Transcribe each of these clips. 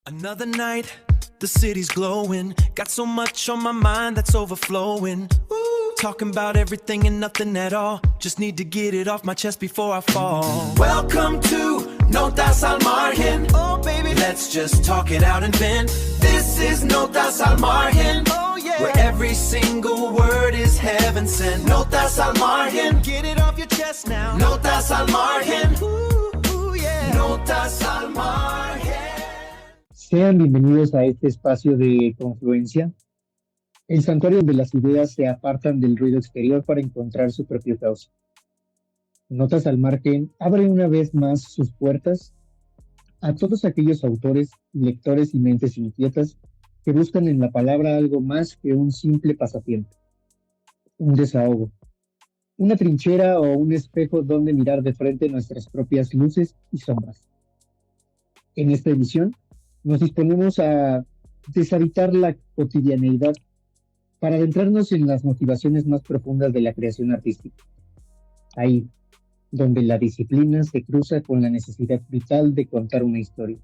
Another night, the city's glowing. Got so much on my mind that's overflowing. Ooh, talking about everything and nothing at all. Just need to get it off my chest before I fall. Welcome to Notas al Margen. Oh, baby, let's just talk it out and vent. This is Notas al Margen. Oh, yeah. Where every single word is heaven sent. Notas al Margen. Get it off your chest now. Notas al Margen. Ooh, yeah. Notas al Margen. Sean bienvenidos a este espacio de confluencia, el santuario donde las ideas se apartan del ruido exterior para encontrar su propio cauce. Notas al Margen abre una vez más sus puertas a todos aquellos autores, lectores y mentes inquietas que buscan en la palabra algo más que un simple pasatiempo, un desahogo, una trinchera o un espejo donde mirar de frente nuestras propias luces y sombras. En esta edición, nos disponemos a deshabitar la cotidianeidad para adentrarnos en las motivaciones más profundas de la creación artística. Ahí, donde la disciplina se cruza con la necesidad vital de contar una historia.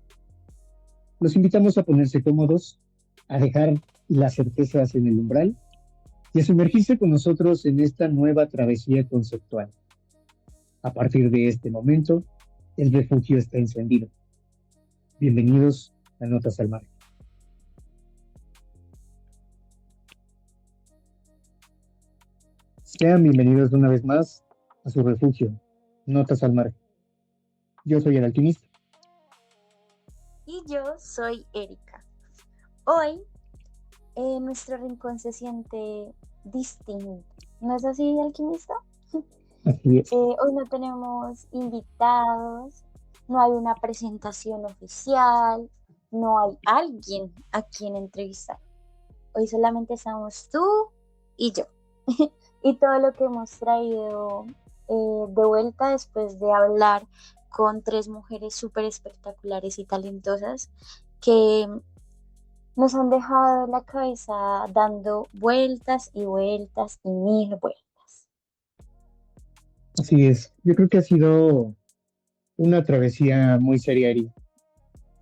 Los invitamos a ponerse cómodos, a dejar las certezas en el umbral y a sumergirse con nosotros en esta nueva travesía conceptual. A partir de este momento, el refugio está encendido. Bienvenidos a Notas al Margen. Sean bienvenidos una vez más a su refugio, Notas al Margen. Yo soy el alquimista. Y yo soy Erika. Hoy nuestro rincón se siente distinto. ¿No es así, alquimista? Así es. Hoy no tenemos invitados, no hay una presentación oficial, no hay alguien a quien entrevistar. Hoy solamente estamos tú y yo. Y todo lo que hemos traído de vuelta después de hablar con tres mujeres súper espectaculares y talentosas que nos han dejado la cabeza dando vueltas y vueltas y mil vueltas. Así es. Yo creo que ha sido una travesía muy seria, Eri.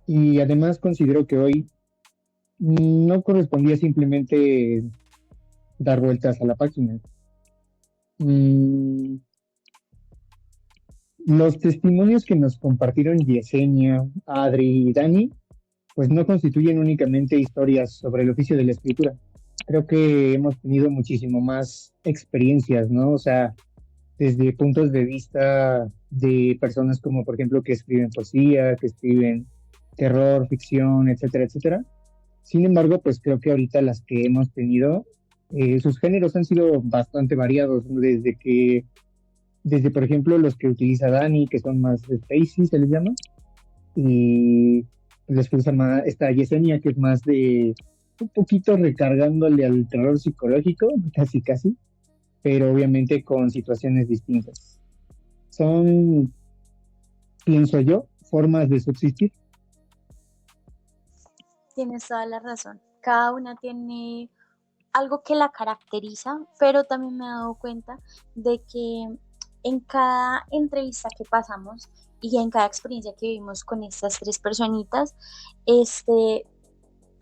Y además considero que hoy no correspondía simplemente dar vueltas a la página. Los testimonios que nos compartieron Yesenia, Adri y Dani, pues no constituyen únicamente historias sobre el oficio de la escritura. Creo que hemos tenido muchísimo más experiencias, ¿no? O sea, desde puntos de vista de personas como, por ejemplo, que escriben poesía, que escriben terror, ficción, etcétera, etcétera. Sin embargo, pues creo que ahorita las que hemos tenido, sus géneros han sido bastante variados, ¿no? Desde, por ejemplo, los que utiliza Dani, que son más spacey, se les llama, y los que usa más esta Yesenia, que es más de un poquito recargándole al terror psicológico, casi, pero obviamente con situaciones distintas. Son, pienso yo, formas de subsistir. Tienes toda la razón. Cada una tiene algo que la caracteriza, pero también me he dado cuenta de que en cada entrevista que pasamos y en cada experiencia que vivimos con estas tres personitas,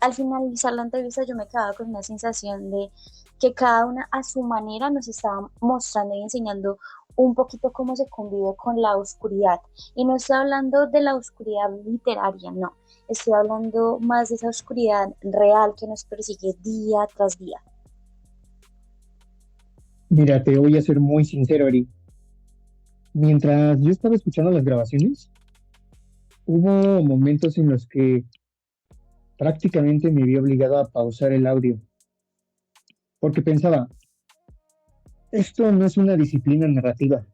al finalizar la entrevista yo me quedaba con una sensación de que cada una a su manera nos estaba mostrando y enseñando un poquito cómo se convive con la oscuridad. Y no estoy hablando de la oscuridad literaria, no. Estoy hablando más de esa oscuridad real que nos persigue día tras día. Mira, te voy a ser muy sincero, Eri. Mientras yo estaba escuchando las grabaciones, hubo momentos en los que prácticamente me vi obligado a pausar el audio. Porque pensaba, esto no es una disciplina narrativa.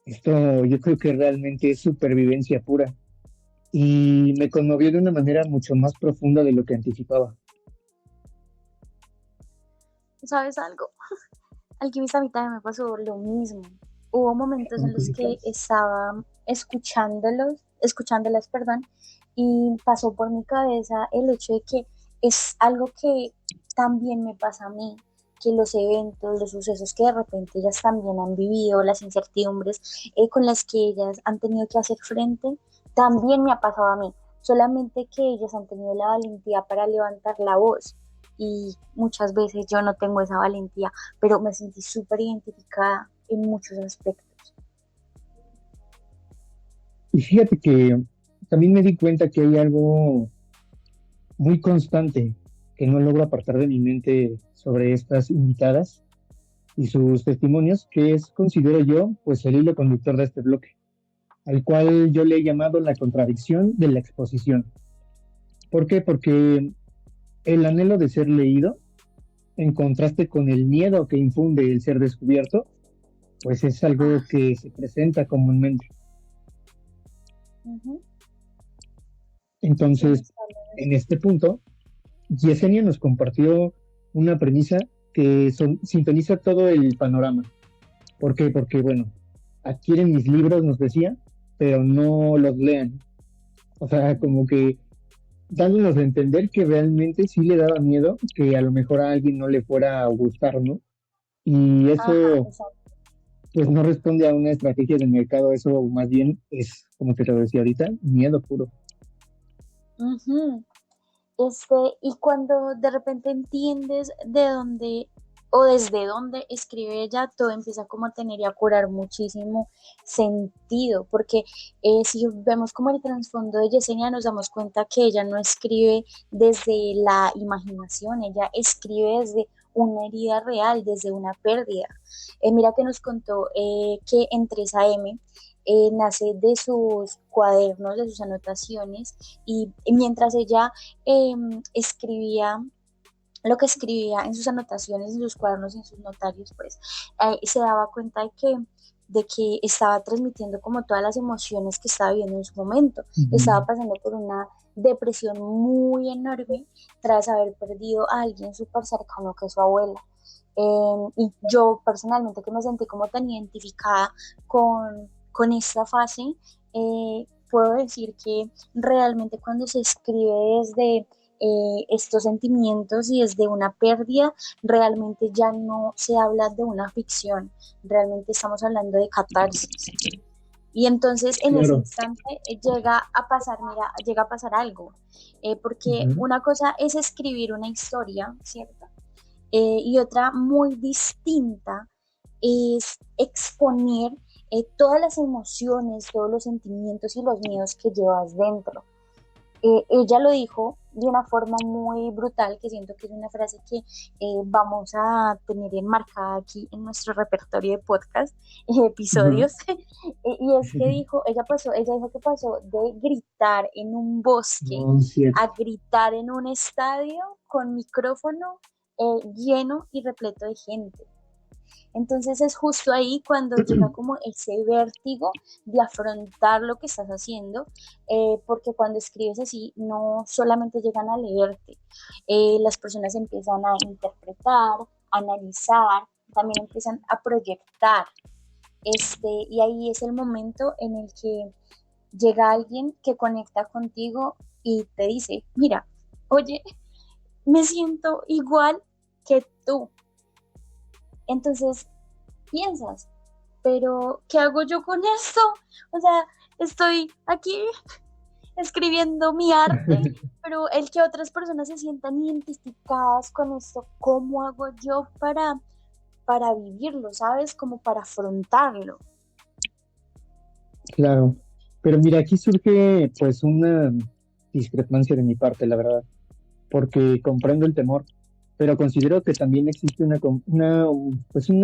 Esto yo creo que realmente es supervivencia pura. Y me conmovió de una manera mucho más profunda de lo que anticipaba. ¿Sabes algo? Alquimista, a mí también me pasó lo mismo. Hubo momentos en los que estaba escuchándolas, y pasó por mi cabeza el hecho de que es algo que también me pasa a mí, que los eventos, los sucesos que de repente ellas también han vivido, las incertidumbres con las que ellas han tenido que hacer frente, también me ha pasado a mí. solamente que ellas han tenido la valentía para levantar la voz y muchas veces yo no tengo esa valentía, pero me sentí súper identificada en muchos aspectos. Y fíjate que también me di cuenta que hay algo muy constante que no logro apartar de mi mente sobre estas invitadas y sus testimonios, que es, considero yo, pues el hilo conductor de este bloque, al cual yo le he llamado la contradicción de la exposición. ¿Por qué? Porque el anhelo de ser leído, en contraste con el miedo que infunde el ser descubierto, pues es algo que se presenta comúnmente. Uh-huh. Entonces, en este punto, Yesenia nos compartió una premisa que sintoniza todo el panorama. ¿Por qué? Porque, bueno, adquieren mis libros, nos decía, pero no los lean. O sea, como que dándonos a entender que realmente sí le daba miedo que a lo mejor a alguien no le fuera a gustar, ¿no? Y eso, pues no responde a una estrategia de mercado, eso más bien es, como te lo decía ahorita, miedo puro. Uh-huh. Y cuando de repente entiendes de dónde o desde dónde escribe ella, todo empieza como a tener y a curar muchísimo sentido, porque si vemos como el trasfondo de Yesenia, nos damos cuenta que ella no escribe desde la imaginación, ella escribe desde una herida real, desde una pérdida. Mira que nos contó que en 3 AM nace de sus cuadernos, de sus anotaciones, y mientras ella escribía lo que escribía en sus anotaciones, en sus cuadernos, en sus notarios, pues se daba cuenta de que estaba transmitiendo como todas las emociones que estaba viviendo en su momento. Uh-huh. Estaba pasando por una depresión muy enorme tras haber perdido a alguien súper cercano que es su abuela. Y yo personalmente que me sentí como tan identificada con esta fase, puedo decir que realmente cuando se escribe desde estos sentimientos y desde una pérdida, realmente ya no se habla de una ficción, realmente estamos hablando de catarsis. Y entonces en ese instante llega a pasar algo, porque uh-huh. Una cosa es escribir una historia, ¿cierto? Y otra muy distinta es exponer todas las emociones, todos los sentimientos y los miedos que llevas dentro. Ella lo dijo de una forma muy brutal, que siento que es una frase que vamos a tener enmarcada aquí en nuestro repertorio de podcast, episodios, uh-huh. Y es que ella dijo que pasó de gritar en un bosque a gritar en un estadio con micrófono lleno y repleto de gente. Entonces es justo ahí cuando llega como ese vértigo de afrontar lo que estás haciendo, porque cuando escribes así no solamente llegan a leerte, las personas empiezan a interpretar, a analizar, también empiezan a proyectar, y ahí es el momento en el que llega alguien que conecta contigo y te dice, mira, oye, me siento igual que tú. Entonces piensas, pero ¿qué hago yo con esto? O sea, estoy aquí escribiendo mi arte, pero el que otras personas se sientan identificadas con esto, ¿cómo hago yo para vivirlo, sabes? Como para afrontarlo. Claro, pero mira, aquí surge pues una discrepancia de mi parte, la verdad, porque comprendo el temor, pero considero que también existe una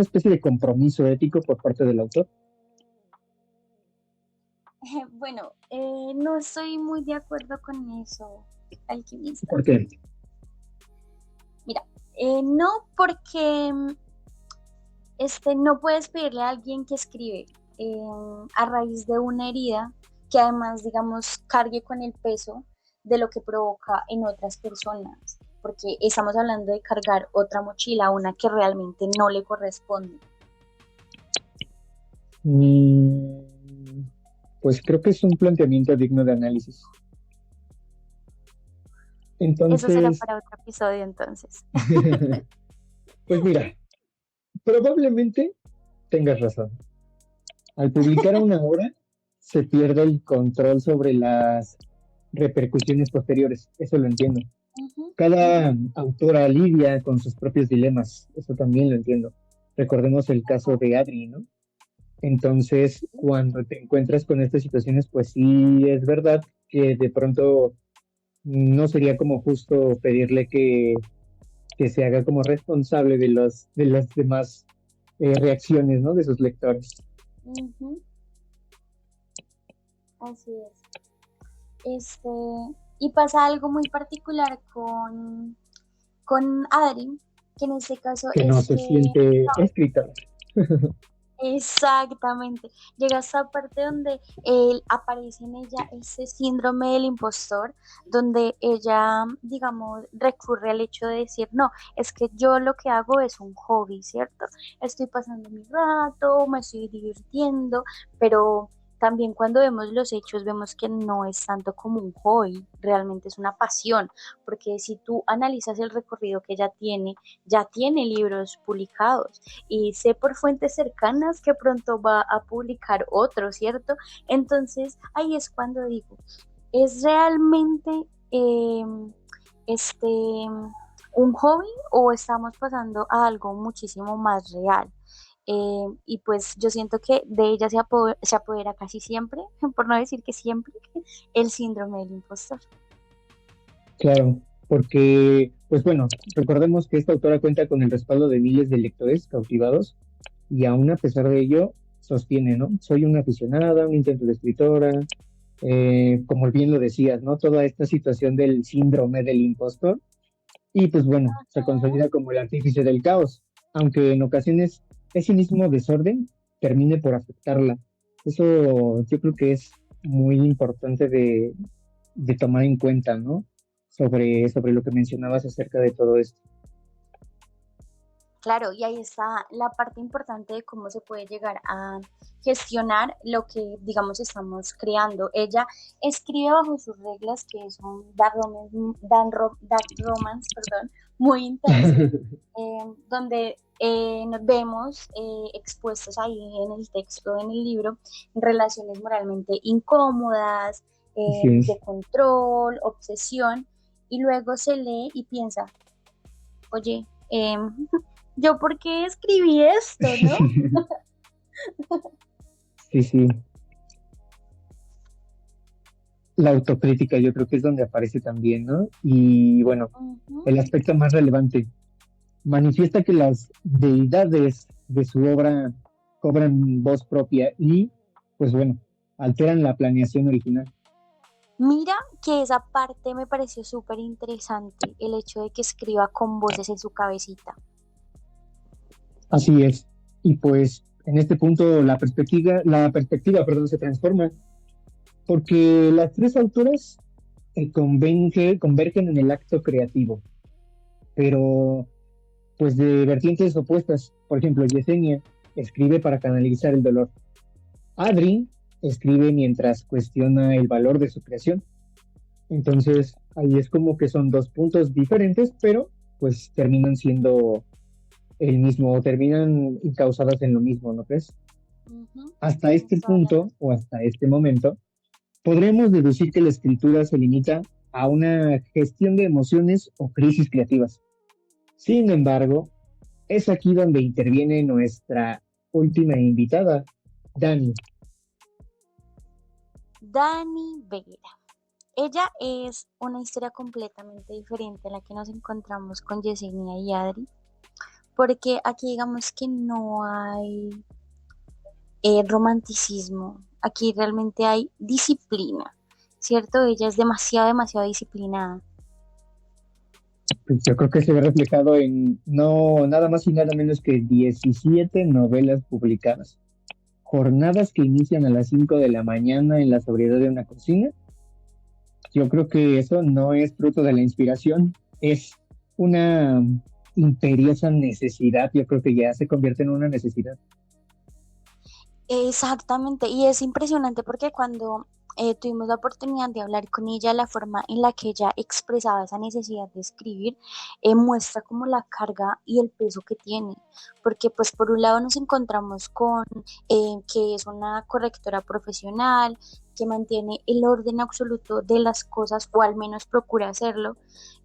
especie de compromiso ético por parte del autor. Bueno, no estoy muy de acuerdo con eso, alquimista. ¿Por qué? Mira, no porque no puedes pedirle a alguien que escribe a raíz de una herida que además, digamos, cargue con el peso de lo que provoca en otras personas, porque estamos hablando de cargar otra mochila, una que realmente no le corresponde. Pues creo que es un planteamiento digno de análisis. Entonces, eso será para otro episodio, entonces. Pues mira, probablemente tengas razón. Al publicar una obra, se pierde el control sobre las repercusiones posteriores, eso lo entiendo. Ujú. Cada autora lidia con sus propios dilemas, eso también lo entiendo. Recordemos el caso de Adri, ¿no? Entonces, cuando te encuentras con estas situaciones, pues sí es verdad que de pronto no sería como justo pedirle que se haga como responsable de las demás reacciones, ¿no? De sus lectores. Ujú. Así es. Este, y pasa algo muy particular con Adri, que en este caso Que no es se que siente escritor. exactamente. Llega esta parte donde aparece en ella ese síndrome del impostor, donde ella, digamos, recurre al hecho de decir, no, es que yo lo que hago es un hobby, ¿cierto? Estoy pasando mi rato, me estoy divirtiendo, pero también cuando vemos los hechos vemos que no es tanto como un hobby, realmente es una pasión, porque si tú analizas el recorrido que ella tiene, ya tiene libros publicados y sé por fuentes cercanas que pronto va a publicar otro, ¿cierto? Entonces ahí es cuando digo, ¿es realmente este un hobby o estamos pasando a algo muchísimo más real? Y pues yo siento que de ella se apodera casi siempre, por no decir que siempre, el síndrome del impostor. Claro, porque, pues bueno, recordemos que esta autora cuenta con el respaldo de miles de lectores cautivados y aún a pesar de ello sostiene, ¿no? Soy una aficionada, un intento de escritora, como bien lo decías, ¿no? Toda esta situación del síndrome del impostor y pues bueno, se consolida como el artífice del caos, aunque en ocasiones ese mismo desorden termine por afectarla. Eso yo creo que es muy importante de tomar en cuenta, ¿no? Sobre lo que mencionabas acerca de todo esto. Claro, y ahí está la parte importante de cómo se puede llegar a gestionar lo que, digamos, estamos creando. Ella escribe bajo sus reglas, que son dark romance, perdón, muy intensos, donde nos vemos expuestos ahí en el texto, en el libro, relaciones moralmente incómodas, Así es. de control, obsesión, y luego se lee y piensa, oye, yo por qué escribí esto, ¿no? Sí, sí. La autocrítica yo creo que es donde aparece también, ¿no? Y bueno, Ujú. el aspecto más relevante, manifiesta que las deidades de su obra cobran voz propia y, pues bueno, alteran la planeación original. Mira que esa parte me pareció súper interesante, el hecho de que escriba con voces en su cabecita. Así es. Y pues en este punto perdón, se transforma, porque las tres autoras convergen en el acto creativo, pero pues de vertientes opuestas. Por ejemplo, Yesenia escribe para canalizar el dolor. Adri escribe mientras cuestiona el valor de su creación. Entonces, ahí es como que son dos puntos diferentes, pero pues terminan siendo el mismo, o terminan encausadas en lo mismo, ¿no crees? Ujú. Hasta Tienes este toda la punto, razón. o hasta este momento, podremos deducir que la escritura se limita a una gestión de emociones o crisis creativas. Sin embargo, es aquí donde interviene nuestra última invitada, Dani. Dani Vera. Ella es una historia completamente diferente a la que nos encontramos con Yesenia y Adri, porque aquí digamos que no hay romanticismo, aquí realmente hay disciplina, ¿cierto? Ella es demasiado, demasiado disciplinada. Pues yo creo que se ve reflejado en no nada más y nada menos que 17 novelas publicadas, jornadas que inician a las 5 de la mañana en la sobriedad de una cocina. Yo creo que eso no es fruto de la inspiración, es una imperiosa necesidad. Yo creo que ya se convierte en una necesidad. Exactamente, y es impresionante porque cuando tuvimos la oportunidad de hablar con ella, la forma en la que ella expresaba esa necesidad de escribir, muestra como la carga y el peso que tiene, porque pues por un lado nos encontramos con que es una correctora profesional, que mantiene el orden absoluto de las cosas, o al menos procura hacerlo,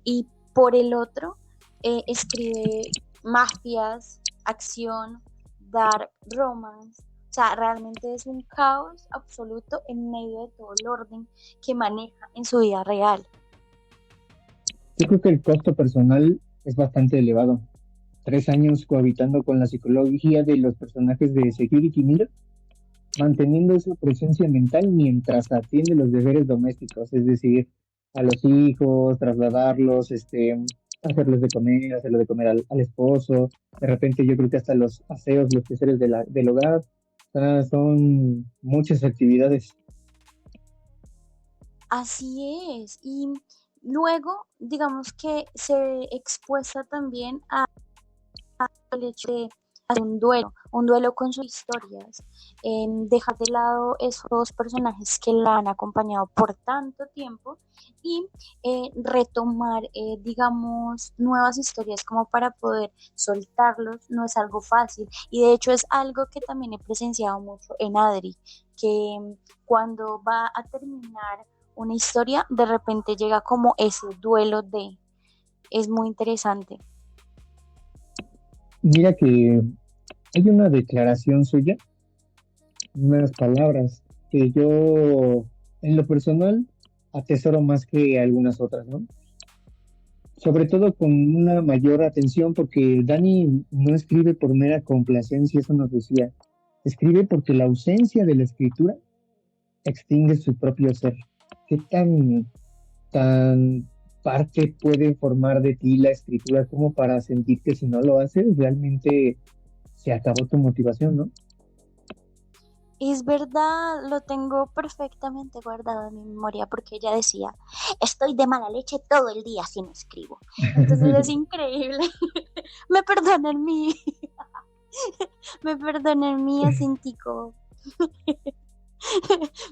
y por el otro, escribe mafias, acción, dark romance. O sea, realmente es un caos absoluto en medio de todo el orden que maneja en su vida real. Yo creo que el costo personal es bastante elevado. 3 años cohabitando con la psicología de los personajes de Security Miller, manteniendo esa presencia mental mientras atiende los deberes domésticos, es decir, a los hijos, trasladarlos, hacerles de comer al esposo, de repente yo creo que hasta los aseos, los quehaceres del hogar, o sea, son muchas actividades. Así es. Y luego, digamos que se expuesta también al hecho de hacer un duelo con sus historias, dejar de lado esos personajes que la han acompañado por tanto tiempo y retomar, digamos, nuevas historias como para poder soltarlos, no es algo fácil. Y de hecho es algo que también he presenciado mucho en Adri, que cuando va a terminar una historia, de repente llega como ese duelo de, es muy interesante. Mira que hay una declaración suya, unas palabras que yo en lo personal atesoro más que algunas otras, ¿no? Sobre todo con una mayor atención porque Dani no escribe por mera complacencia, eso nos decía, escribe porque la ausencia de la escritura extingue su propio ser. ¿Qué tan parte puede formar de ti la escritura como para sentir que si no lo haces realmente se acabó tu motivación, ¿no? Es verdad, lo tengo perfectamente guardado en mi memoria porque ella decía, estoy de mala leche todo el día si no escribo. Entonces es increíble. Me perdonan mi, me perdonan mi acentico,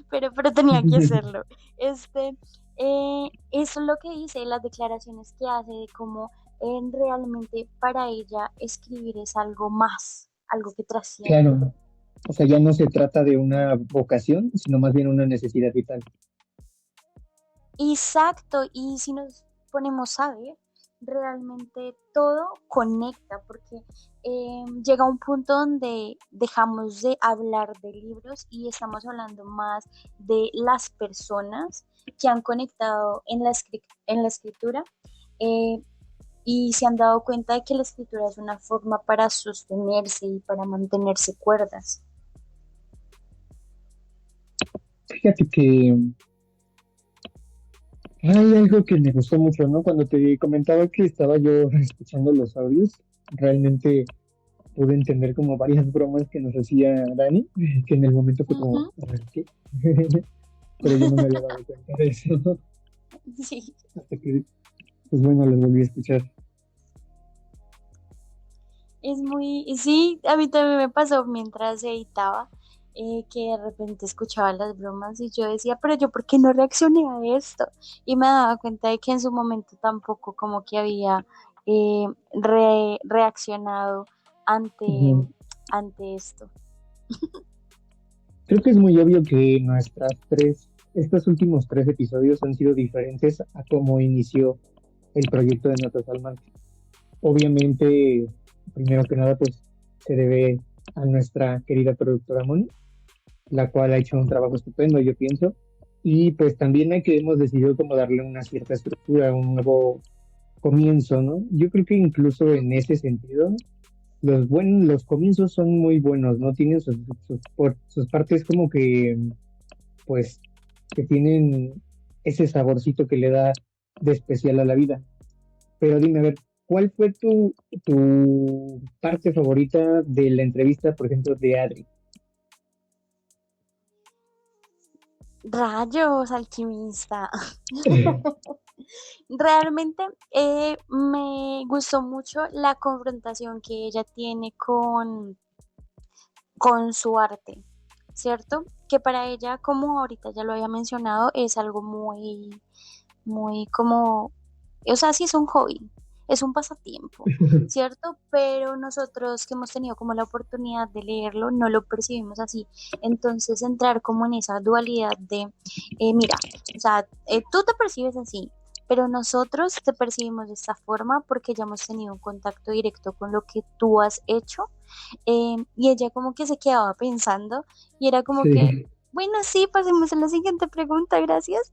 pero tenía que hacerlo. Este, eso es lo que dice, las declaraciones que hace de cómo realmente para ella escribir es algo más, algo que trasciende. Claro, o sea, ya no se trata de una vocación, sino más bien una necesidad vital. Exacto, y si nos ponemos a ver, realmente todo conecta porque llega un punto donde dejamos de hablar de libros y estamos hablando más de las personas que han conectado en la escritura, eh, y se han dado cuenta de que la escritura es una forma para sostenerse y para mantenerse cuerdas. Fíjate que hay algo que me gustó mucho, ¿no? Cuando te comentaba que estaba yo escuchando los audios, realmente pude entender como varias bromas que nos hacía Dani, que en el momento fue como, Ujú. a ver, ¿qué? Pero yo no me había dado cuenta de eso, Sí. hasta que, pues bueno, los volví a escuchar. Es muy, sí, a mí también me pasó mientras editaba, que de repente escuchaba las bromas y yo decía, pero yo, ¿por qué no reaccioné a esto? Y me daba cuenta de que en su momento tampoco como que había reaccionado ante, Ujú. ante esto. Creo que es muy obvio que estos últimos 3 episodios han sido diferentes a cómo inició el proyecto de Notas al Mar. Obviamente, primero que nada, pues se debe a nuestra querida productora Moni, la cual ha hecho un trabajo estupendo, yo pienso. Y pues también hay que hemos decidido como darle una cierta estructura, un nuevo comienzo, ¿no? Yo creo que incluso en ese sentido, los comienzos son muy buenos, ¿no? Tienen sus partes como que, pues, que tienen ese saborcito que le da de especial a la vida. Pero dime, a ver, ¿cuál fue tu parte favorita de la entrevista, por ejemplo, de Adri? Rayos, alquimista. Realmente me gustó mucho la confrontación que ella tiene con su arte, ¿cierto? que para ella, como ahorita ya lo había mencionado, es algo muy, muy como, o sea, sí es un hobby, es un pasatiempo, ¿cierto? Pero nosotros que hemos tenido como la oportunidad de leerlo, no lo percibimos así. Entonces, entrar como en esa dualidad de, mira, o sea, tú te percibes así, pero nosotros te percibimos de esta forma porque ya hemos tenido un contacto directo con lo que tú has hecho. Y ella como que se quedaba pensando y era como que, Sí. bueno, sí, pasemos a la siguiente pregunta, gracias.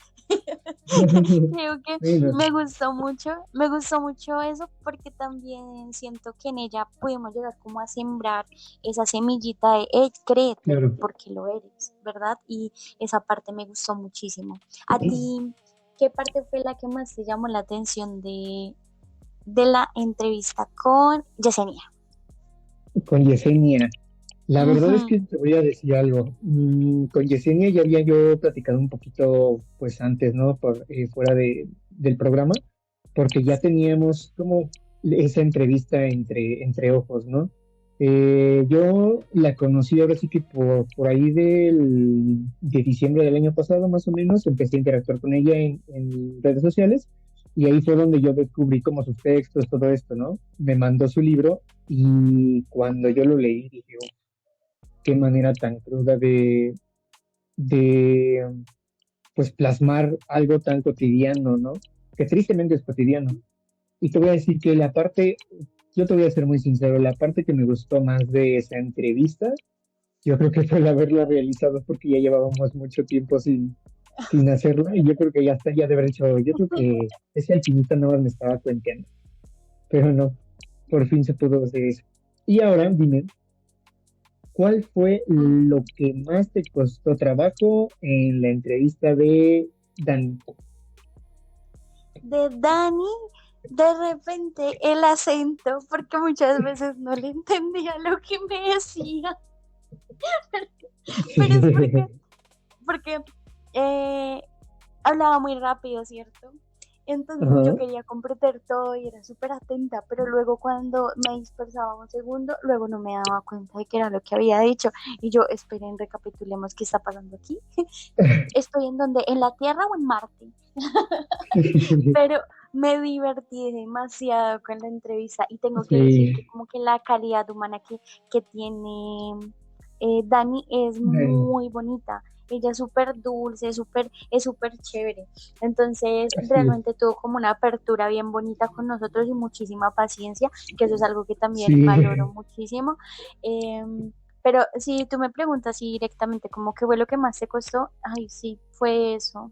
Creo que Bueno, me gustó mucho eso porque también siento que en ella pudimos llegar como a sembrar esa semillita de, hey, créete, claro. porque lo eres, ¿verdad? Y esa parte me gustó muchísimo. ¿A ti qué parte fue la que más te llamó la atención de la entrevista con Yesenia? Con Yesenia. La verdad es Ujú. que te voy a decir algo. Con Yesenia ya había yo platicado un poquito, pues antes, ¿no? Fuera del programa, porque ya teníamos como esa entrevista entre ojos, ¿no? Yo la conocí ahora sí que por ahí de diciembre del año pasado, más o menos, empecé a interactuar con ella en redes sociales y ahí fue donde yo descubrí como sus textos, todo esto, ¿no? Me mandó su libro y cuando yo lo leí dije, "Oh, qué manera tan cruda de pues plasmar algo tan cotidiano, ¿no? Que tristemente es cotidiano. Y te voy a decir que la parte, yo te voy a ser muy sincero, la parte que me gustó más de esa entrevista, yo creo que fue el haberla realizado porque ya llevábamos mucho tiempo sin hacerla y yo creo que ya está, ya de haber hecho, yo creo que ese alpinista nada más me estaba cuenteando, pero no, por fin se pudo hacer eso. Y ahora dime, ¿cuál fue lo que más te costó trabajo en la entrevista de Dan? De Dani, de repente el acento, porque muchas veces no le entendía lo que me decía, pero es porque eh, hablaba muy rápido, ¿cierto? Entonces yo Ajá. quería comprender todo y era súper atenta, pero luego cuando me dispersaba un segundo, luego no me daba cuenta de qué era lo que había dicho. Y yo, esperen, recapitulemos qué está pasando aquí. ¿Estoy en donde? ¿En la Tierra o en Marte? Pero me divertí demasiado con la entrevista y tengo que decir que Sí, como que la calidad humana que tiene Dani es Dan, muy bonita. Ella es súper dulce, es súper chévere. Entonces, así es. realmente tuvo como una apertura bien bonita con nosotros y muchísima paciencia, que eso es algo que también valoro Sí. muchísimo. Pero si tú me preguntas así directamente, como qué fue lo que más te costó, ay, sí, fue eso,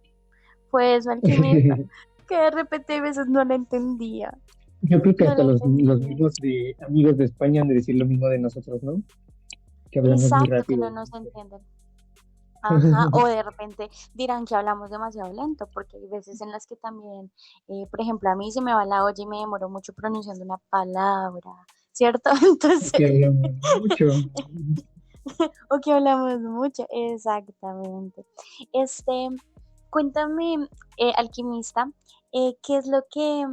alquimista, que de repente a veces no lo entendía, Yo creo que no hasta lo los entendía. mismos de amigos de España han de decir lo mismo de nosotros, ¿no? Que hablamos muy Exacto, que rápido. no nos entienden. Ajá, o de repente dirán que hablamos demasiado lento, porque hay veces en las que también, por ejemplo, a mí se me va la olla y me demoro mucho pronunciando una palabra, ¿cierto? Entonces, Que hablamos mucho. o que hablamos mucho, exactamente. Este, cuéntame, alquimista, ¿qué es lo que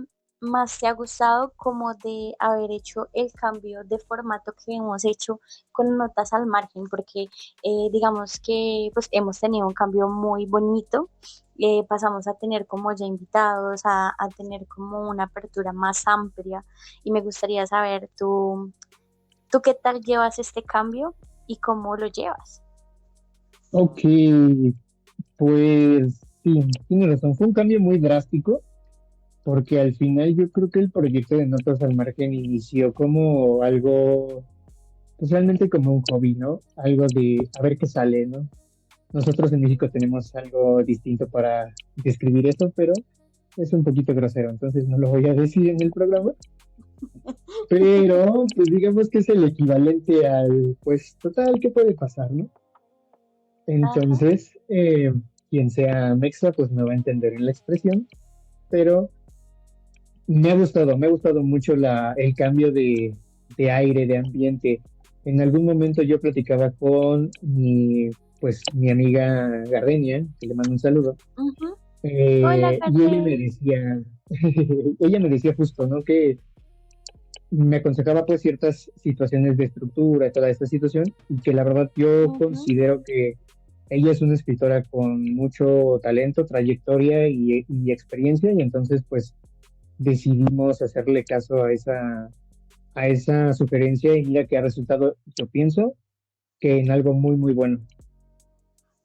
más te ha gustado como de haber hecho el cambio de formato que hemos hecho con notas al margen? Porque digamos que pues hemos tenido un cambio muy bonito. Pasamos a tener como ya invitados, a tener como una apertura más amplia y me gustaría saber tú qué tal llevas este cambio y cómo lo llevas. Ok, pues sí, tienes razón. Fue un cambio muy drástico porque al final yo creo que el proyecto de Notas al Margen inició como algo, pues realmente como un hobby, ¿no? Algo de a ver qué sale, ¿no? Nosotros en México tenemos algo distinto para describir eso, pero es un poquito grosero, entonces no lo voy a decir en el programa. Pero, pues digamos que es el equivalente al, pues total, ¿qué puede pasar, no? Ajá. Entonces, quien sea mexa, pues me va a entender en la expresión, pero me ha gustado mucho el cambio de aire, de ambiente. En algún momento yo platicaba con mi amiga Gardenia, que le mando un saludo. Ujú. Hola, Y ella me Carmen. decía, ella me decía justo, ¿no? Que me aconsejaba pues ciertas situaciones de estructura y toda esta situación, y que la verdad yo Ujú. considero que Ella es una escritora con mucho talento, trayectoria y experiencia, y entonces pues decidimos hacerle caso a esa sugerencia y mira que ha resultado, yo pienso, que en algo muy, muy bueno.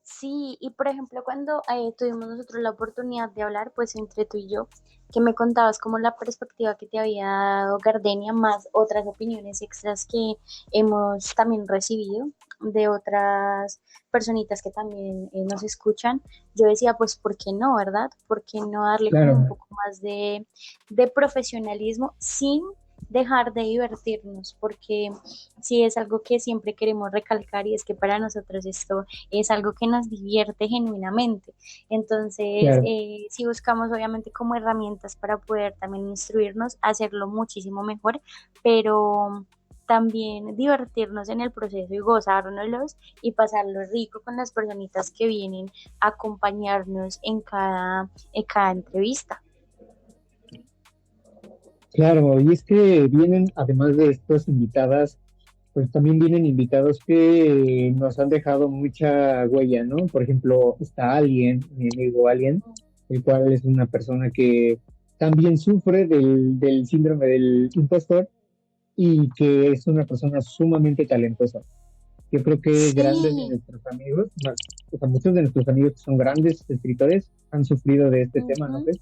Sí, y por ejemplo, cuando tuvimos nosotros la oportunidad de hablar, pues entre tú y yo, que me contabas como la perspectiva que te había dado Gardenia, más otras opiniones extras que hemos también recibido de otras personitas que también nos escuchan, yo decía, pues, ¿por qué no, verdad? ¿Por qué no darle como un Claro, poco más de profesionalismo sin dejar de divertirnos? Porque sí es algo que siempre queremos recalcar y es que para nosotros esto es algo que nos divierte genuinamente. Entonces, claro. si buscamos obviamente como herramientas para poder también instruirnos, hacerlo muchísimo mejor, pero también divertirnos en el proceso y gozárnoslos y pasarlo rico con las personitas que vienen a acompañarnos en cada entrevista. Claro, y es que vienen, además de estas invitadas, pues también vienen invitados que nos han dejado mucha huella, ¿no? Por ejemplo, está alguien, mi amigo alguien, el cual es una persona que también sufre del síndrome del impostor y que es una persona sumamente talentosa. Yo creo que grandes de Sí, nuestros amigos, o sea, muchos de nuestros amigos que son grandes escritores han sufrido de este tema, ¿no ujú, crees?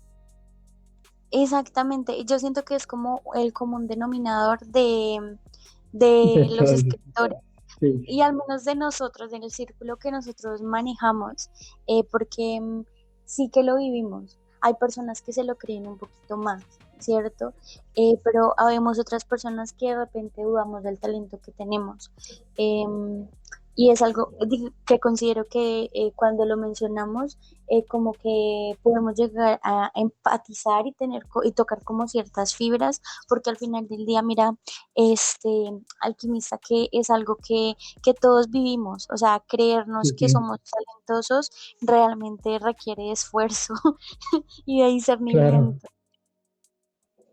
exactamente. Yo siento que es como el común denominador de De los todos los escritores escritores. Sí, y al menos de nosotros, en el círculo que nosotros manejamos, porque sí que lo vivimos. Hay personas que se lo creen un poquito más, ¿cierto? Pero habemos otras personas que de repente dudamos del talento que tenemos. Y es algo que considero que cuando lo mencionamos, como que podemos llegar a empatizar y y tocar como ciertas fibras, porque al final del día, mira, este alquimista, que es algo que todos vivimos, o sea, creernos sí, que sí, somos talentosos realmente requiere esfuerzo y de claro. discernimiento.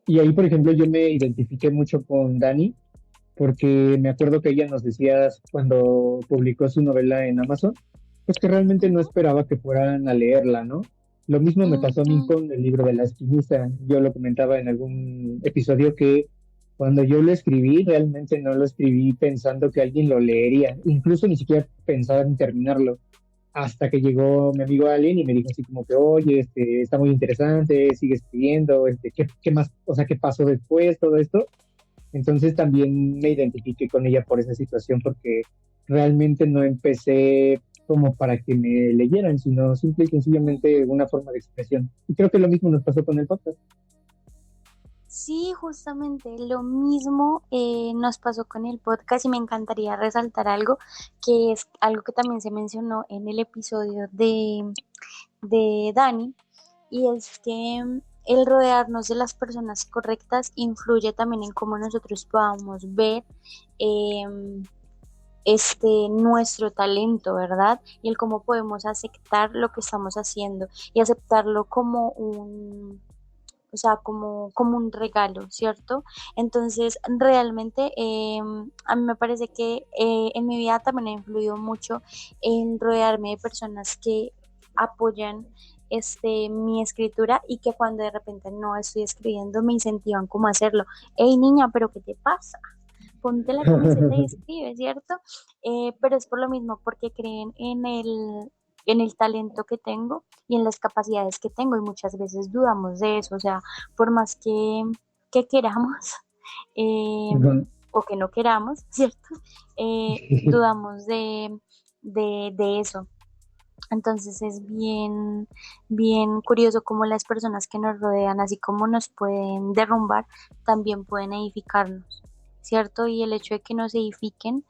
Y ahí, por ejemplo, yo me identifiqué mucho con Dani, porque me acuerdo que ella nos decía cuando publicó su novela en Amazon, pues que realmente no Ujú, esperaba que fueran a leerla, ¿no? Lo mismo me pasó a mí ujú, con el libro de la alquimista. Yo lo comentaba en algún episodio que cuando yo lo escribí, realmente no lo escribí pensando que alguien lo leería, incluso ni siquiera pensaba en terminarlo, hasta que llegó mi amigo Allen y me dijo así como que, oye, está muy interesante, sigue escribiendo, ¿qué más, o sea, qué pasó después, todo esto? Entonces también me identifiqué con ella por esa situación porque realmente no empecé como para que me leyeran, sino simple y sencillamente ujú. una forma de expresión. Y creo que lo mismo nos pasó con el podcast. Sí, justamente lo mismo nos pasó con el podcast y me encantaría resaltar algo que es algo que también se mencionó en el episodio de Dani, y es que el rodearnos de las personas correctas influye también en cómo nosotros podamos ver em, nuestro talento, ¿verdad? Y el cómo podemos aceptar lo que estamos haciendo y aceptarlo como o sea, como un regalo, ¿cierto? Entonces, realmente a mí me parece que en mi vida también ha influido mucho en rodearme de personas que apoyan mi escritura y que cuando de repente no estoy escribiendo me incentivan como a hacerlo. Hey niña, pero ¿qué te pasa? Ponte la camiseta y escribe, ¿cierto? Pero es por lo mismo, porque creen en el talento que tengo y en las capacidades que tengo y muchas veces dudamos de eso, o sea, por más que queramos eh, Ujú. o que no queramos, ¿cierto? Dudamos de eso. Entonces es bien, bien curioso cómo las personas que nos rodean, así como nos pueden derrumbar, también pueden edificarnos, ¿cierto? Y el hecho de que nos edifiquen,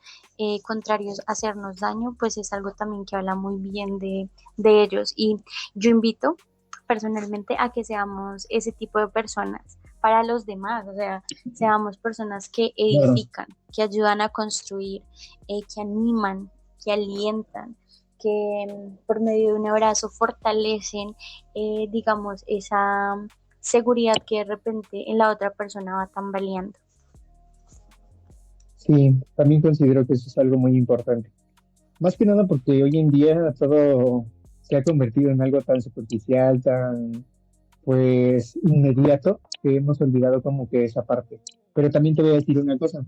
contrarios a hacernos daño, pues es algo también que habla muy bien de ellos. Y yo invito personalmente a que seamos ese tipo de personas para los demás, o sea, seamos personas que Claro. edifican, que ayudan a construir, que animan, que alientan, que por medio de un abrazo fortalecen, digamos, esa seguridad que de repente en la otra persona va tambaleando. Sí, también considero que eso es algo muy importante. Más que nada porque hoy en día todo se ha convertido en algo tan superficial, tan pues inmediato, que hemos olvidado como que esa parte. Pero también te voy a decir una cosa,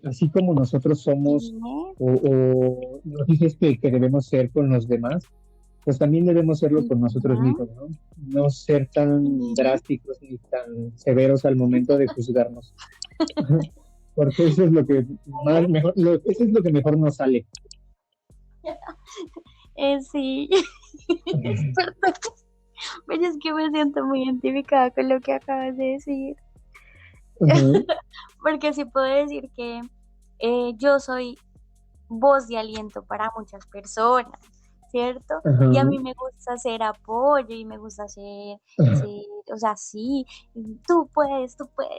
así como nosotros somos Dime. o nos dices que debemos ser con los demás, pues también debemos serlo con nosotros Ujú, mismos, ¿no? No ser tan ujú. drásticos ni tan severos al momento de juzgarnos, porque eso es lo que más mejor, eso es lo que mejor nos sale. Sí, es verdad. Pero es que me siento muy identificada con lo que acabas de decir. Ujú, Porque sí puedo decir que yo soy voz de aliento para muchas personas, ¿cierto? Y a ajá, mí me gusta ser apoyo y me gusta ajá, ser, o sea, sí, tú puedes,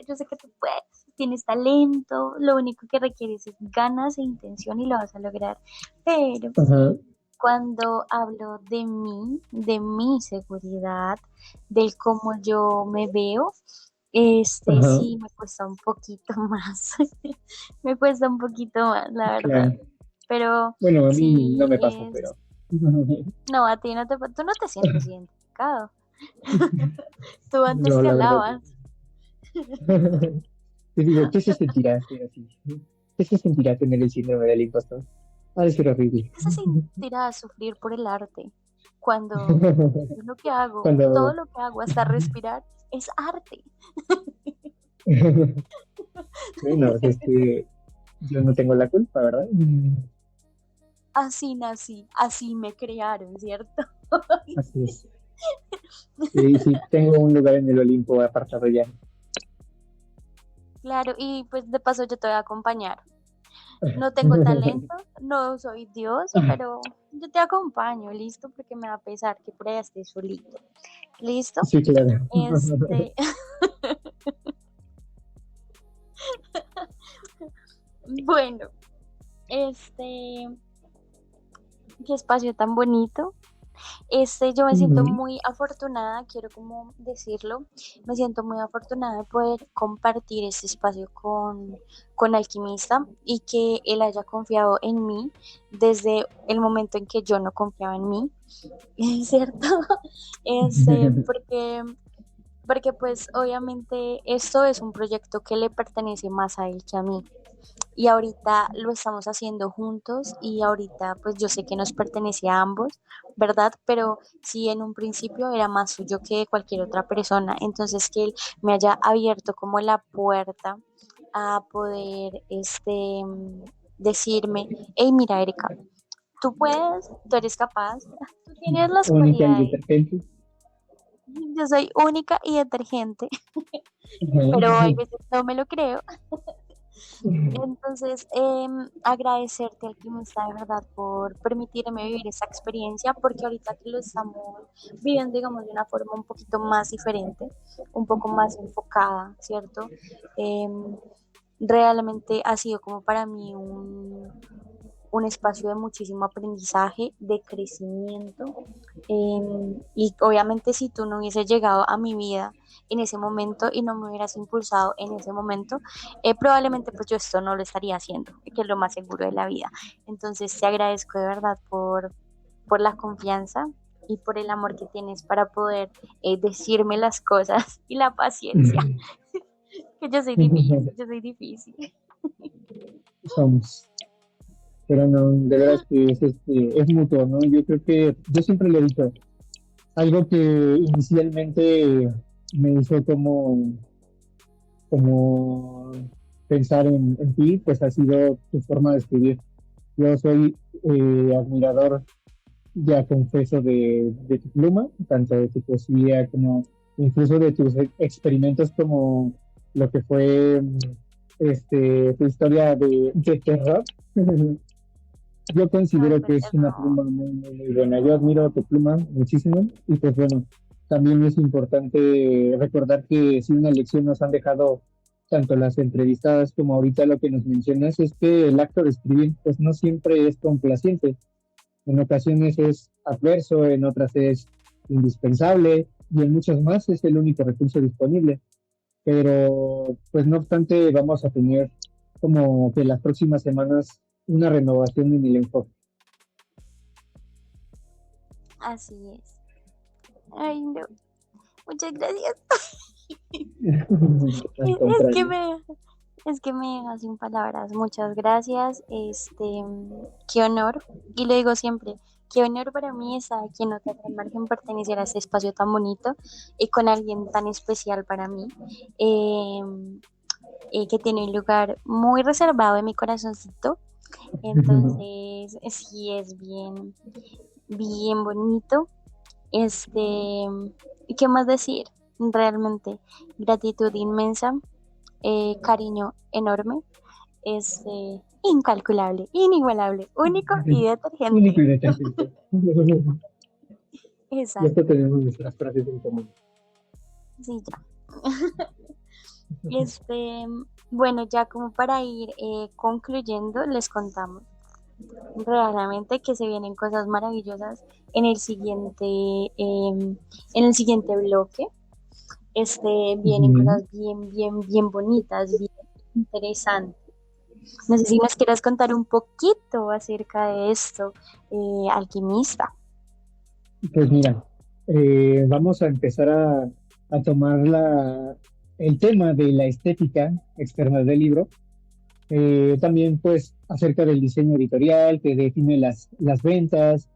yo sé que tú puedes, tienes talento, lo único que requieres es ganas e intención y lo vas a lograr. Pero ajá, cuando hablo de mi seguridad, del cómo yo me veo, ajá, sí me cuesta un poquito más. Me cuesta un poquito más, la verdad. claro. Pero Bueno, a mí no sí me pasa, es, pero no, a ti no te, tú no te sientes identificado. Tú antes no, te la verdad. alabas. Te digo, ¿qué se sentirá ser así? ¿Qué se sentirá tener el síndrome del impostor? Ha de ser horrible. ¿Qué se sentirá sufrir por el arte cuando yo lo que hago, todo Cuando... lo que hago hasta respirar es arte? Bueno, es que yo no tengo la culpa, ¿verdad? Así nací, así me crearon, ¿cierto? Así es. Sí, sí, tengo un lugar en el Olimpo apartado ya. Claro, y pues de paso yo te voy a acompañar. No tengo talento, no soy Dios, pero yo te acompaño, listo, porque me va a pesar que por allá estés solito. ¿Listo? Sí, claro. Este, bueno, este, qué espacio tan bonito. Yo me siento Ujú. muy afortunada, quiero como decirlo, me siento muy afortunada de poder compartir este espacio con Alquimista y que él haya confiado en mí desde el momento en que yo no confiaba en mí, ¿cierto? Porque, porque pues obviamente esto es un proyecto que le pertenece más a él que a mí y ahorita lo estamos haciendo juntos y ahorita pues yo sé que nos pertenece a ambos, ¿verdad? Pero sí en un principio era más suyo que cualquier otra persona, entonces que él me haya abierto como la puerta a poder decirme, hey mira Erika, tú puedes, tú eres capaz, tú tienes las Única y cualidades, detergente. yo soy única y detergente, pero hay Ujú. veces no me lo creo. Entonces, agradecerte, Alquimista, de verdad, por permitirme vivir esa experiencia, porque ahorita que lo estamos viviendo, digamos, de una forma un poquito más diferente, un poco más enfocada, ¿cierto? Em, Realmente ha sido como para mí un espacio de muchísimo aprendizaje, de crecimiento. Y obviamente si tú no hubieses llegado a mi vida en ese momento y no me hubieras impulsado en ese momento, probablemente pues yo esto no lo estaría haciendo, que es lo más seguro de la vida. Entonces te agradezco de verdad por la confianza y por el amor que tienes para poder decirme las cosas y la paciencia, que yo soy difícil. Somos. Pero no, de veras que es mutuo, ¿no? Yo creo que, yo siempre le he dicho, algo que inicialmente me hizo como pensar en ti, pues ha sido tu forma de escribir. Yo soy admirador, ya confeso, de tu pluma, tanto de tu poesía como incluso de tus experimentos como lo que fue tu historia de terror. Yo No considero fue que es una terror. pluma muy, muy, muy buena. Yo admiro tu pluma muchísimo y pues bueno, también es importante recordar que si una lección nos han dejado tanto las entrevistadas como ahorita lo que nos mencionas es que el acto de escribir pues no siempre es complaciente. En ocasiones es adverso, en otras es indispensable y en muchas más es el único recurso disponible. Pero pues no obstante vamos a tener como que las próximas semanas una renovación en el enfoque. Así es. Ay, no. Muchas gracias. Al Es que contrario. me deja sin palabras. Muchas gracias. Qué honor. Y lo digo siempre. Qué honor para mí estar aquí en Otra Gran Margen, pertenecer a este espacio tan bonito y con alguien tan especial para mí, eh, que tiene un lugar muy reservado en mi corazoncito. Entonces, sí es bien, bien bonito. ¿Y qué más decir? Realmente, gratitud inmensa, cariño enorme, incalculable, inigualable, único y Único detergente. y detergente. Ya Exacto, hasta tenemos nuestras frases en común. sí, ya. Este, bueno, ya como para ir concluyendo, les contamos realmente que se vienen cosas maravillosas en el siguiente, en el siguiente bloque. Vienen Ujú. cosas bien, bien, bien bonitas, bien interesantes. No sé si nos quieras contar un poquito acerca de esto, alquimista. Pues mira, vamos a empezar a tomar el tema de la estética externa del libro. También pues acerca del diseño editorial que define las ventas,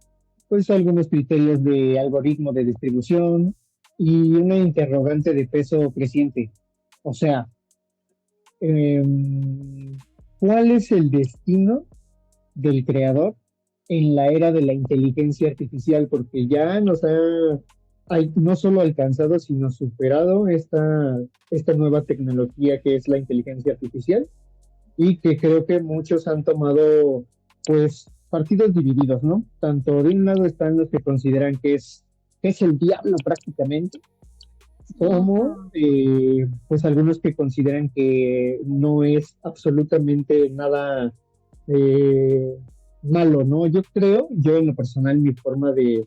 pues algunos criterios de algoritmo de distribución y una interrogante de peso creciente. O sea, ¿cuál es el destino del creador en la era de la inteligencia artificial? Porque ya no solo alcanzado, sino superado esta nueva tecnología que es la inteligencia artificial y que creo que muchos han tomado, pues, partidos divididos, ¿no? Tanto de un lado están los que consideran que es el diablo prácticamente, como Ujú. pues algunos que consideran que no es absolutamente nada eh, malo, ¿no? Yo en lo personal, mi forma de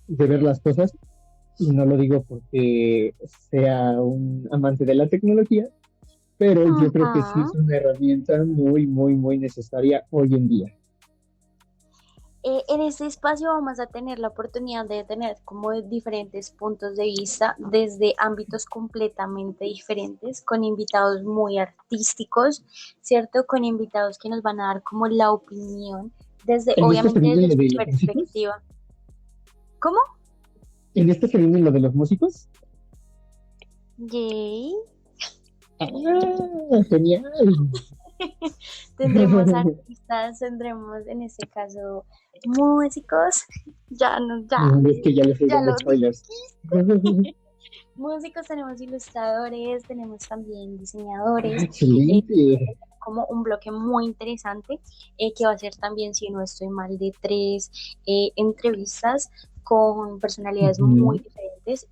ver las cosas, y no lo digo porque sea un amante de la tecnología, pero yo creo que sí Ujú. es una herramienta muy, muy, muy necesaria hoy en día. En este espacio vamos a tener la oportunidad de tener como diferentes puntos de vista desde ámbitos completamente diferentes, con invitados muy artísticos, ¿cierto? Con invitados que nos van a dar como la opinión desde, ¿En esto se obviamente, viene desde lo su de los músicos? perspectiva. ¿Cómo? ¿En esto se viene lo de los músicos? Yay. ¡Ah, genial! Tendremos artistas, tendremos en este caso músicos, ya no, Es que ya le estoy ya dando lo dije. spoilers. Músicos, tenemos ilustradores, tenemos también diseñadores, eh, Excelente. como un bloque muy interesante, que va a ser también, si no estoy mal, de tres entrevistas con personalidades muy Ujú, diferentes,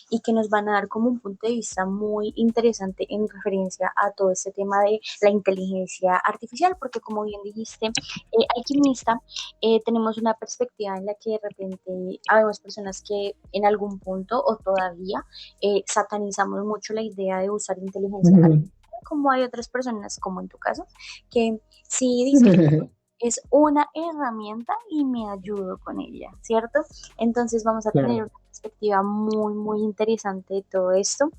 y que nos van a dar como un punto de vista muy interesante en referencia a todo este tema de la inteligencia artificial, porque como bien dijiste, alquimista, tenemos una perspectiva en la que de repente habemos personas que en algún punto o todavía satanizamos mucho la idea de usar inteligencia ujú. artificial, como hay otras personas, como en tu caso, que sí dicen que es una herramienta y me ayudo con ella, ¿cierto? Entonces vamos a tener Claro. una perspectiva muy, muy interesante de todo esto.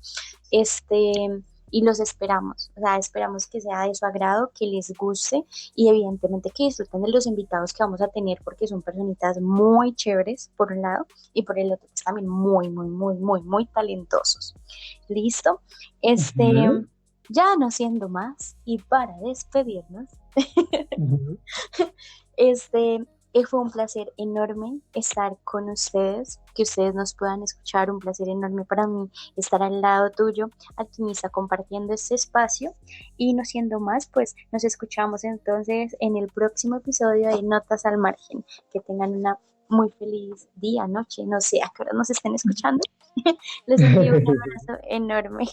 Este, y los esperamos, o sea, esperamos que sea de su agrado, que les guste y evidentemente que disfruten de los invitados que vamos a tener porque son personitas muy chéveres por un lado y por el otro pues, también muy, muy, muy, muy, muy talentosos. ¿Listo? Este, Ujú, ya no siendo más y para despedirnos, ujú. este, fue un placer enorme estar con ustedes, que ustedes nos puedan escuchar, un placer enorme para mí estar al lado tuyo, alquimista, compartiendo este espacio. Y no siendo más, pues nos escuchamos entonces en el próximo episodio de Notas al Margen. Que tengan una muy feliz día, noche, no sé a qué hora nos estén escuchando. Les envío un abrazo enorme.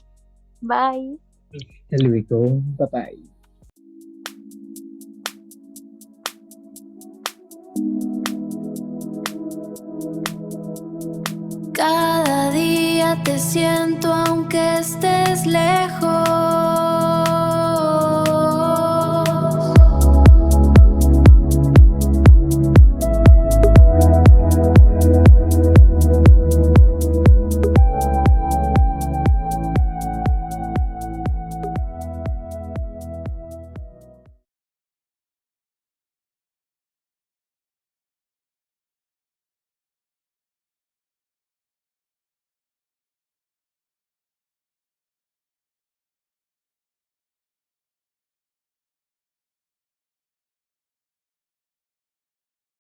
Bye. Ya lo ubicó. Bye bye. Cada día te siento aunque estés lejos.